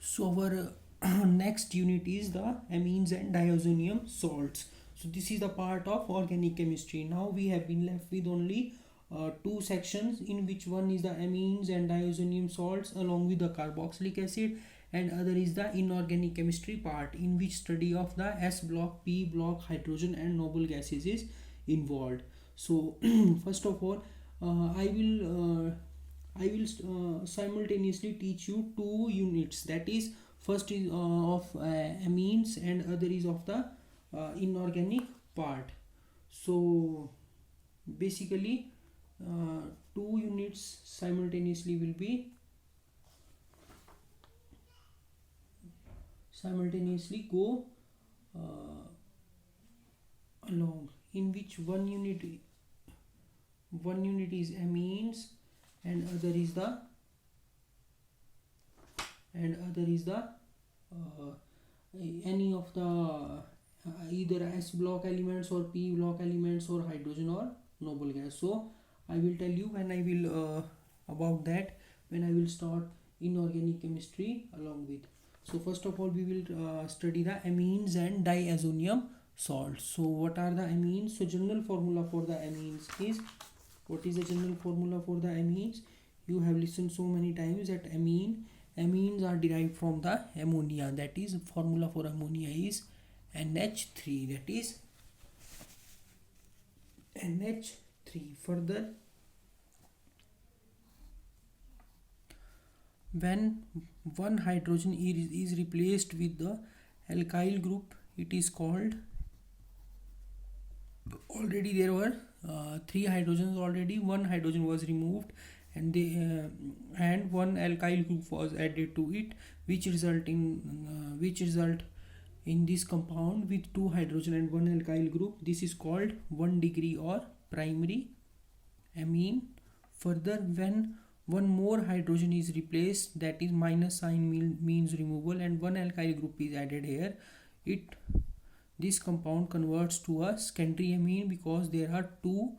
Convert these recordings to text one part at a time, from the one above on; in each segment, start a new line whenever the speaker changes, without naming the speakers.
So our next unit is the amines and diazonium salts. So this is the part of organic chemistry. Now we have been left with only two sections, in which one is the amines and diazonium salts along with the carboxylic acid, and other is the inorganic chemistry part, in which study of the S block, P block, hydrogen and noble gases is involved. So first of all, I will simultaneously teach you two units. That is, first is of amines and other is of the inorganic part. So basically, two units simultaneously will be simultaneously go uh, along, in which one unit is amines and other is the any of the either S block elements or P block elements or hydrogen or noble gas. So I will tell you when I will about that, when I will start inorganic chemistry along with. So first of all we will study the amines and diazonium salts. So what are the amines? So general formula for the amines is, what is the general formula for the amines? You have listened so many times that amines are derived from the ammonia. That is, formula for ammonia is NH3. That is NH3. Further, when one hydrogen is replaced with the alkyl group, it is called, already there were three hydrogens already, one hydrogen was removed, and one alkyl group was added to it, which result in this compound with two hydrogen and one alkyl group. This is called 1 degree or primary amine. Further, when one more hydrogen is replaced, that is minus sign means removal, and one alkyl group is added here, it this compound converts to a secondary amine, because there are two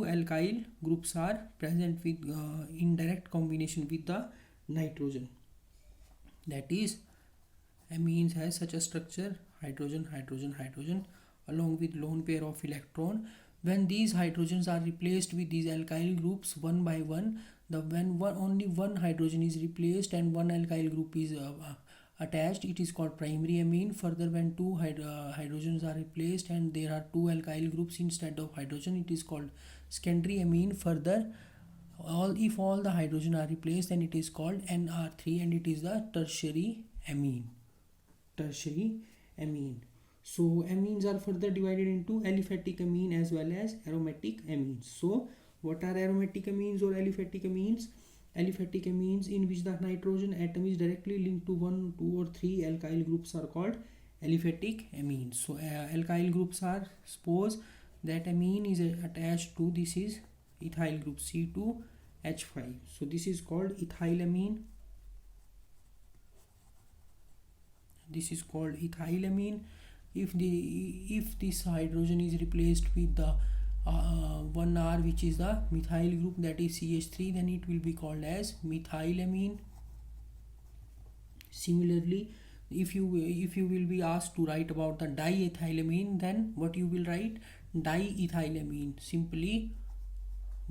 alkyl groups are present with in direct combination with the nitrogen. That is, amines has such a structure: hydrogen, hydrogen, hydrogen, along with lone pair of electron. When these hydrogens are replaced with these alkyl groups one by one, only one hydrogen is replaced and one alkyl group is attached, it is called primary amine. Further, when two hydrogens are replaced and there are two alkyl groups instead of hydrogen, it is called secondary amine. Further, if all the hydrogen are replaced, then it is called NR3, and it is the tertiary amine. So amines are further divided into aliphatic amine as well as aromatic amines. So what are aromatic amines or aliphatic amines? Aliphatic amines, in which the nitrogen atom is directly linked to one, two or three alkyl groups, are called aliphatic amines. So alkyl groups are, suppose that amine is attached to, this is ethyl group C2H5. So this is called ethylamine. This is called ethylamine. If this hydrogen is replaced with the 1R, which is the methyl group, that is CH3, then it will be called as methylamine. Similarly, if you will be asked to write about the diethylamine, then what you will write? Diethylamine. Simply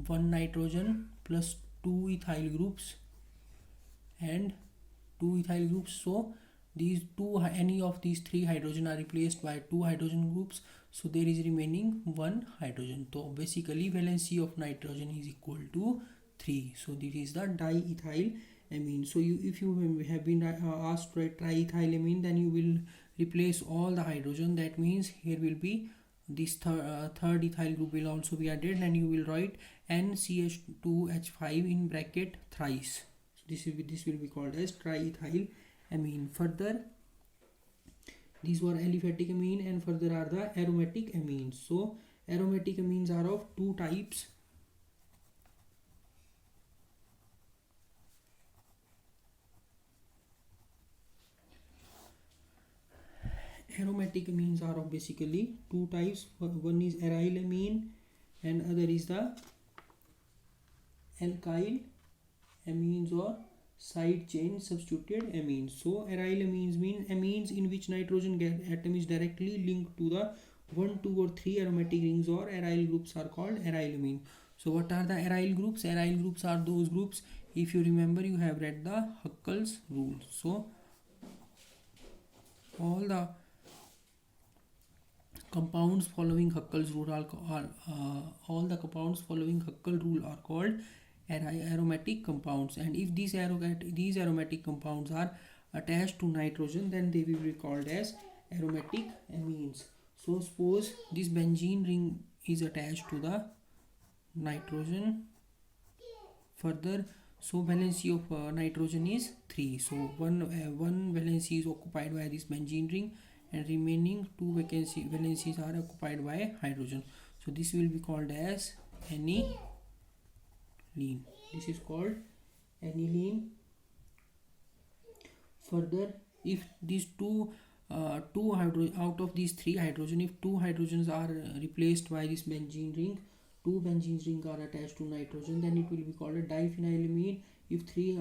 one nitrogen plus two ethyl groups and two ethyl groups. So these two, any of these three hydrogen are replaced by two hydrogen groups, so there is remaining one hydrogen. So basically valency of nitrogen is equal to 3. So this is the diethylamine. So if you have been asked to write triethylamine, then you will replace all the hydrogen. That means here will be this third ethyl group will also be added, and you will write NCH2H5 in bracket thrice. So this will be called as triethylamine. Further, these were aliphatic amine, and further are the aromatic amines. So aromatic amines are of two types. Aromatic amines are of basically two types. One is aryl amine and other is the alkyl amines or side chain substituted amines. So aryl amines mean amines in which nitrogen atom is directly linked to the 1, 2 or 3 aromatic rings or aryl groups are called aryl amine. So what are the aryl groups? Aryl groups are those groups, if you remember, you have read the Huckel's rule. So all the compounds following Huckel's rule all the compounds following Huckel rule are called aromatic compounds, and if these aromatic compounds are attached to nitrogen, then they will be called as aromatic amines. So suppose this benzene ring is attached to the nitrogen further, so valency of nitrogen is 3, so one valency is occupied by this benzene ring and remaining two valencies are occupied by hydrogen. So this will be called as aniline. This is called aniline. Further, if these out of these 3 hydrogen, if 2 hydrogens are replaced by this benzene ring, 2 benzene rings are attached to nitrogen, then it will be called a diphenylamine. If 3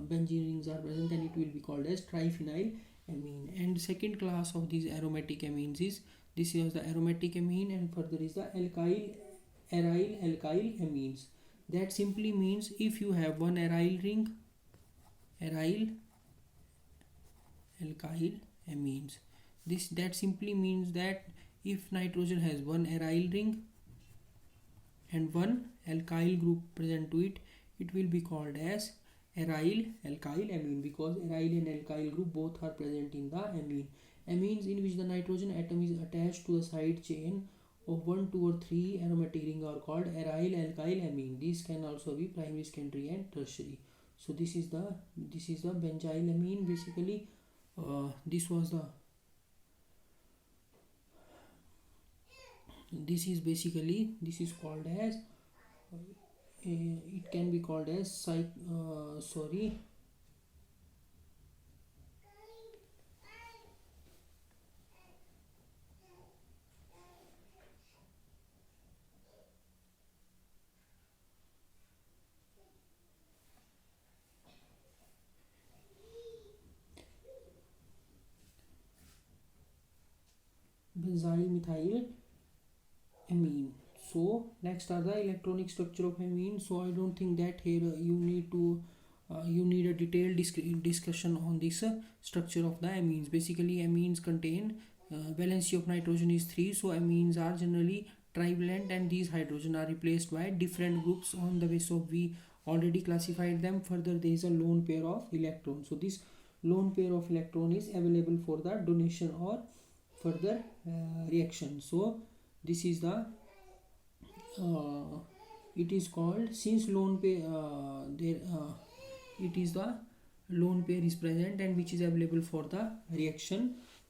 benzene rings are present, then it will be called as triphenylamine. And second class of these aromatic amines is, this is the aromatic amine, and further is the aryl alkyl amines. That simply means if you have one aryl ring, aryl alkyl amines, that simply means that if nitrogen has one aryl ring and one alkyl group present to it, it will be called as aryl alkyl amine, because aryl and alkyl group both are present in the amine. Amines in which the nitrogen atom is attached to the side chain of 1, 2 or 3 aromatic ring are called aryl alkyl amine. These can also be primary, secondary and tertiary. So this is the benzyl amine. Basically this is called as it can be called as benzyl methyl amine. So next are the electronic structure of amine. So I don't think that here you need a detailed discussion on this structure of the amines. Basically amines contain valency of nitrogen is 3, so amines are generally trivalent, and these hydrogen are replaced by different groups on the basis of we already classified them. Further, there is a lone pair of electron, so this lone pair of electron is available for the donation or further reaction. So this is the it is called, since lone pair it is the lone pair is present and which is available for the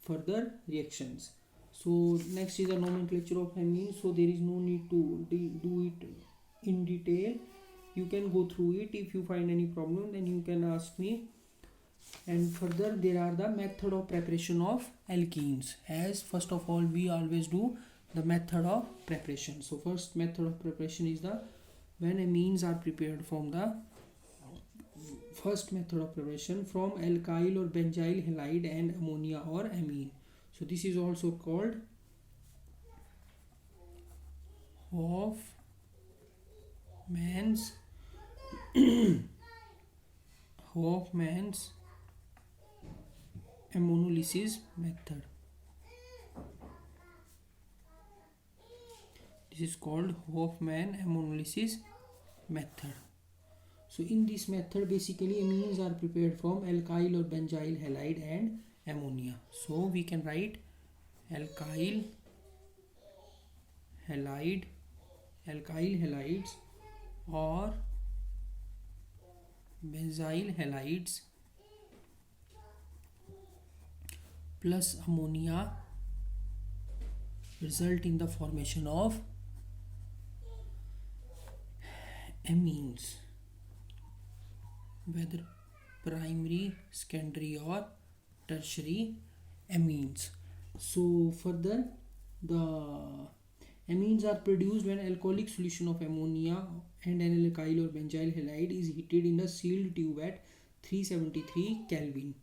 further reactions. So next is the nomenclature of amine. So there is no need to do it in detail. You can go through it. If you find any problem, then you can ask me. And further, there are the method of preparation of alkenes. As first of all, we always do the method of preparation. So first method of preparation is when amines are prepared from the first method of preparation from alkyl or benzyl halide and ammonia or amine. So this is also called Hofmann's ammonolysis method. This is called Hofmann ammonolysis method. So in this method, basically amines are prepared from alkyl or benzyl halide and ammonia. So we can write alkyl halides or benzyl halides plus ammonia result in the formation of amines, whether primary, secondary or tertiary amines. So further, the amines are produced when alcoholic solution of ammonia and an alkyl or benzyl halide is heated in a sealed tube at 373 Kelvin.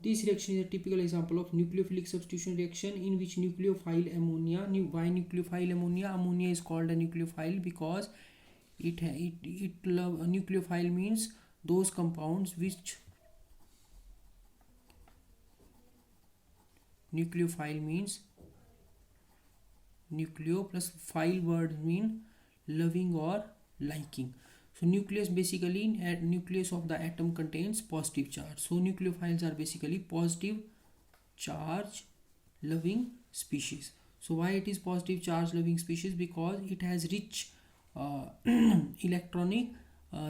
This reaction is a typical example of nucleophilic substitution reaction in which nucleophile ammonia. Why nucleophile ammonia? Ammonia is called a nucleophile because a nucleophile means those compounds which nucleophile means nucleo plus phile word mean loving or liking. So nucleus basically nucleus of the atom contains positive charge. So nucleophiles are basically positive charge loving species. So why it is positive charge loving species? Because it has rich electronic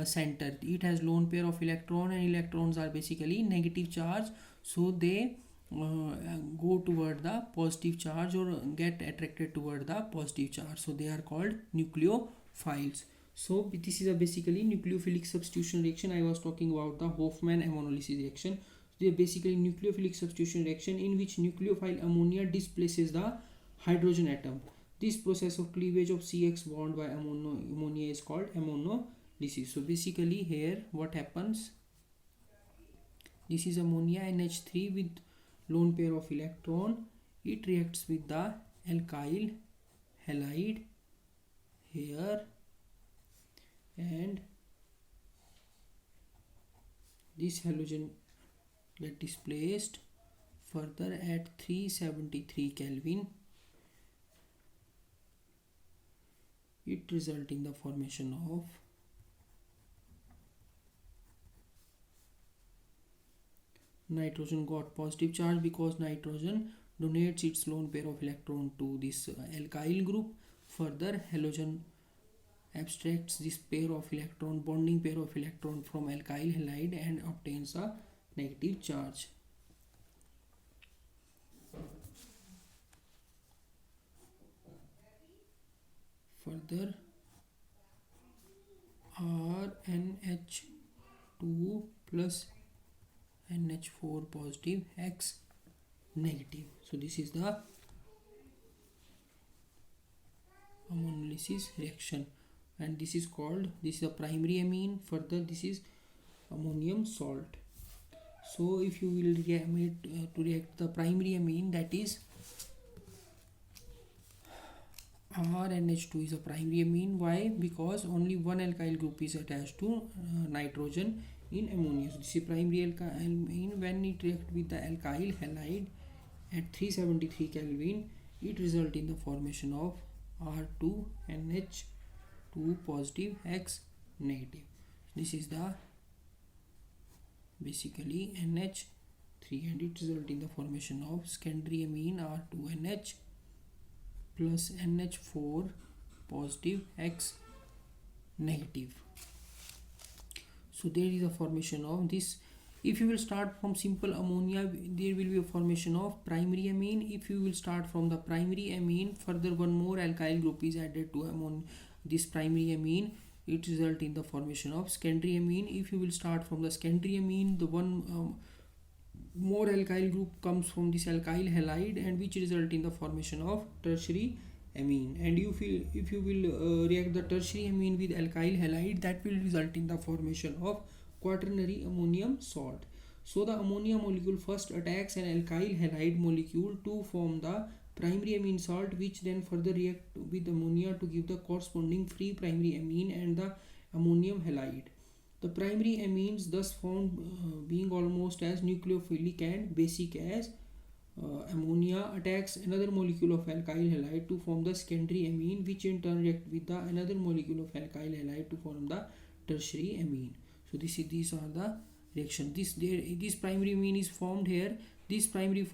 center. It has lone pair of electron, and electrons are basically negative charge, so they go toward the positive charge or get attracted toward the positive charge, so they are called nucleophiles. So this is a basically nucleophilic substitution reaction. I was talking about the Hofmann ammonolysis reaction. They are basically nucleophilic substitution reaction in which nucleophile ammonia displaces the hydrogen atom. This process of cleavage of CX bond by ammonia is called ammonolysis. So basically here what happens, this is ammonia NH3 with lone pair of electron. It reacts with the alkyl halide here, and this halogen get displaced further at 373 Kelvin. It result in the formation of nitrogen got positive charge because nitrogen donates its lone pair of electron to this alkyl group. Further, halogen abstracts this pair of electron, bonding pair of electron from alkyl halide and obtains a negative charge. Further, RNH2 plus NH4 positive, X negative. So this is the ammonolysis reaction, and this is a primary amine. Further, this is ammonium salt. So if you will to react the primary amine, that is RNH2 is a primary amine. Why? Because only one alkyl group is attached to nitrogen in ammonia. So this is primary amine. When it reacts with the alkyl halide at 373 Kelvin, it results in the formation of R2NH2 positive, X negative. This is the basically NH3, and it results in the formation of secondary amine R2NH plus NH4 positive, X negative. So there is a formation of this. If you will start from simple ammonia, there will be a formation of primary amine. If you will start from the primary amine, further one more alkyl group is added to this primary amine, it result in the formation of secondary amine. If you will start from the secondary amine, the one more alkyl group comes from this alkyl halide, and which result in the formation of tertiary amine. And if you will react the tertiary amine with alkyl halide, that will result in the formation of quaternary ammonium salt. So the ammonia molecule first attacks an alkyl halide molecule to form the primary amine salt, which then further react with ammonia to give the corresponding free primary amine and the ammonium halide. The primary amines thus found being almost as nucleophilic and basic as ammonia attacks another molecule of alkyl halide to form the secondary amine, which in turn react with the another molecule of alkyl halide to form the tertiary amine. So these are the reaction. This primary amine is formed here. This primary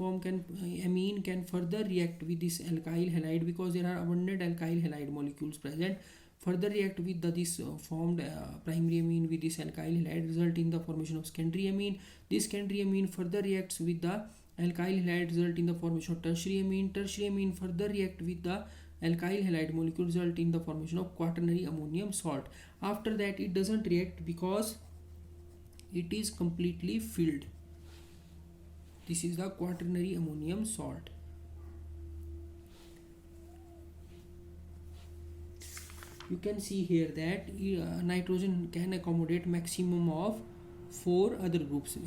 amine can further react with this alkyl halide because there are abundant alkyl halide molecules present. Further react with this formed primary amine with this alkyl halide, result in the formation of secondary amine. This secondary amine further reacts with the alkyl halide, result in the formation of tertiary amine. Tertiary amine further react with the alkyl halide molecule, result in the formation of quaternary ammonium salt. After that, it doesn't react because it is completely filled. This is the quaternary ammonium salt. You can see here that nitrogen can accommodate maximum of 4 other groups.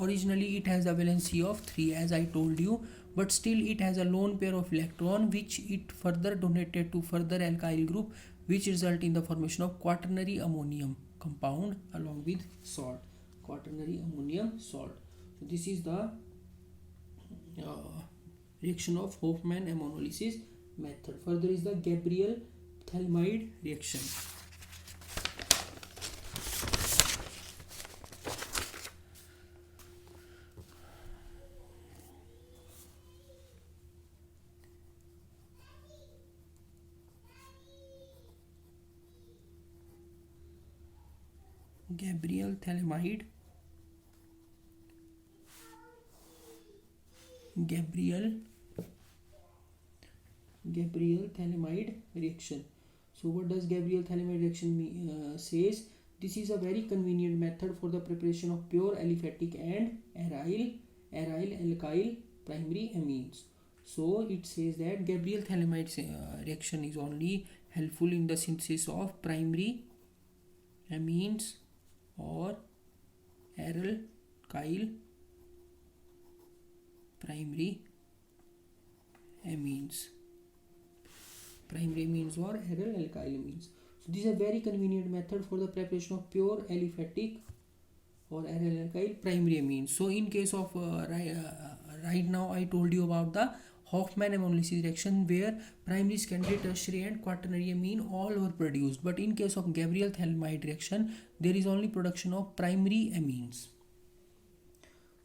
Originally it has a valency of 3 as I told you, but still it has a lone pair of electron which it further donated to further alkyl group, which result in the formation of quaternary ammonium compound along with salt. Quaternary ammonium salt. So this is the reaction of Hofmann ammonolysis method. Further is the Gabriel thalamide reaction. Gabriel thalamide reaction. So what does Gabriel thalamide reaction says? This is a very convenient method for the preparation of pure aliphatic and aryl alkyl primary amines. So it says that Gabriel thalamide reaction is only helpful in the synthesis of primary amines or aryl alkyl primary amines or aryl alkyl amines. So this is a very convenient method for the preparation of pure aliphatic or aryl alkyl primary amines. So in case of right now I told you about the Hofmann ammonolysis reaction where primary, secondary, tertiary and quaternary amine all were produced, but in case of Gabriel thalamide reaction there is only production of primary amines.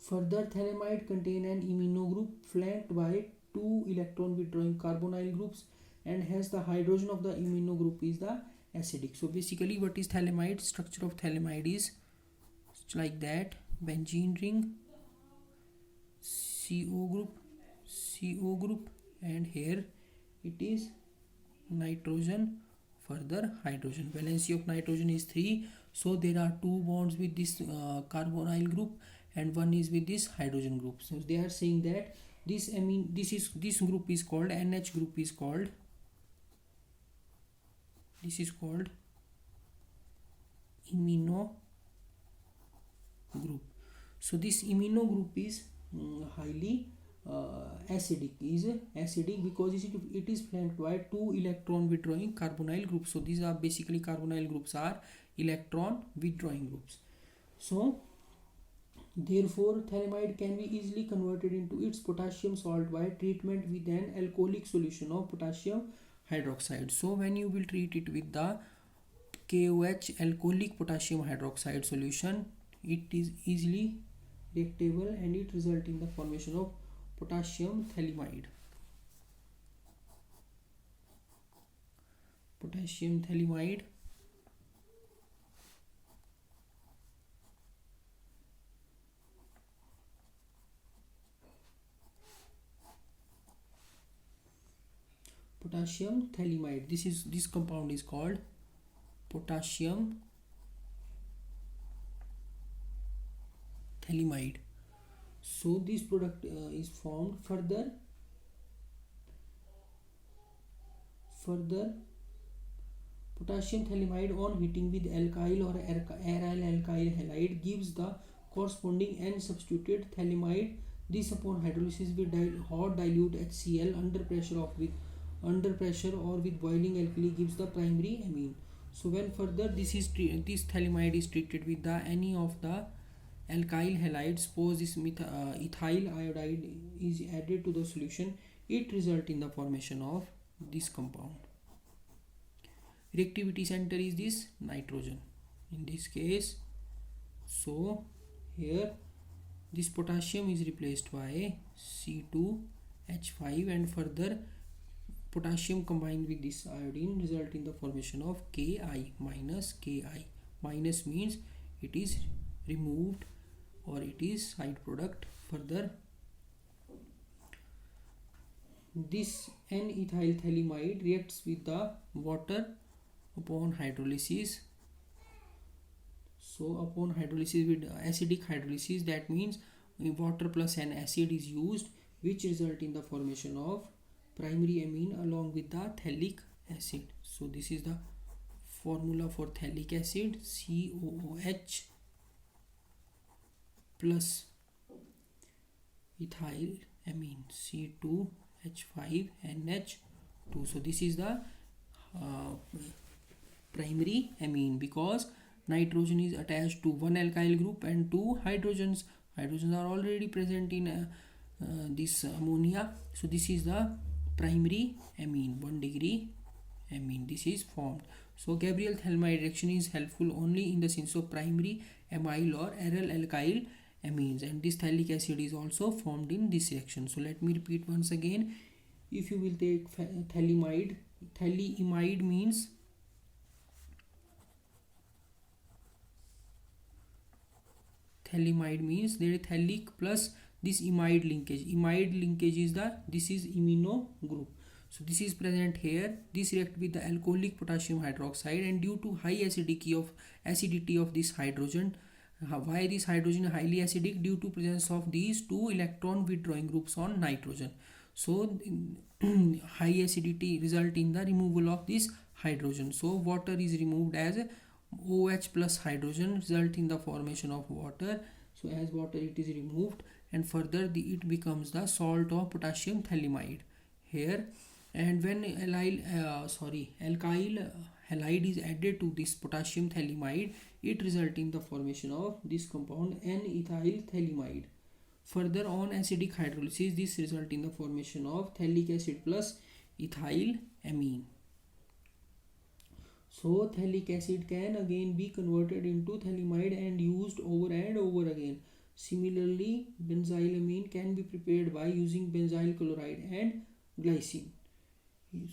Further, thalamide contain an imino group flanked by 2 electron withdrawing carbonyl groups and hence the hydrogen of the imino group is the acidic. So basically what is thalamide? Structure of thalamide is like that: benzene ring, CO group, and here it is nitrogen, further hydrogen. Valency of nitrogen is 3, so there are 2 bonds with this carbonyl group and 1 is with this hydrogen group. So they are saying that this group is called NH group is called imino group. So this imino group is highly acidic because it is flanked by 2 electron withdrawing carbonyl groups. So these are basically carbonyl groups are electron withdrawing groups. So therefore thalamide can be easily converted into its potassium salt by treatment with an alcoholic solution of potassium hydroxide. So when you will treat it with the KOH alcoholic potassium hydroxide solution, it is easily reactable and it result in the formation of potassium thalamide. Potassium thalamide this compound is called potassium thalamide. So this product is formed further potassium thalamide on heating with alkyl or aryl alkyl halide gives the corresponding N substituted thalamide. This upon hydrolysis with hot dilute HCl under pressure or with boiling alkali gives the primary amine. So when further this thalamide is treated with the any of the alkyl halide, suppose this ethyl iodide is added to the solution, it result in the formation of this compound. Reactivity center is this nitrogen in this case. So here this potassium is replaced by C2H5 and further potassium combined with this iodine result in the formation of Ki minus. Ki minus means it is removed or it is side product. Further this N-ethyl thalamide reacts with the water upon hydrolysis. So upon hydrolysis with acidic hydrolysis, that means water plus an acid is used, which result in the formation of primary amine along with the phthalic acid. So this is the formula for phthalic acid, COOH plus ethyl amine C2H5NH2. So this is the primary amine, because nitrogen is attached to one alkyl group and two hydrogens. Hydrogens are already present in this ammonia. So this is the primary amine, 1 degree amine. This is formed. So Gabriel Thalmide reaction is helpful only in the sense of primary amyl or aryl alkyl amines, and this phthalic acid is also formed in this reaction. So let me repeat once again. If you will take thalimide, thalimide means there is thalic plus this imide linkage. Imide linkage is this is imino group. So this is present here. This react with the alcoholic potassium hydroxide, and due to high acidity of this hydrogen. Why this hydrogen is highly acidic? Due to presence of these two electron withdrawing groups on nitrogen. So high acidity result in the removal of this hydrogen. So water is removed as OH plus hydrogen, result in the formation of water. So as water it is removed, and further it becomes the salt of potassium thalimide here. And when alkyl halide is added to this potassium thalimide, it result in the formation of this compound N-ethyl thalimide. Further on acidic hydrolysis, this result in the formation of phthalic acid plus ethyl amine. So phthalic acid can again be converted into thalimide and used over and over again. Similarly, benzylamine can be prepared by using benzyl chloride and glycine.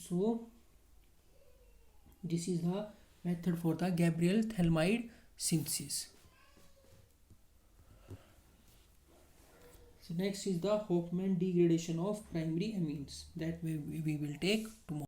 So this is the method for the Gabriel Thalmide synthesis. So next is the Hofmann degradation of primary amines, that we will take tomorrow.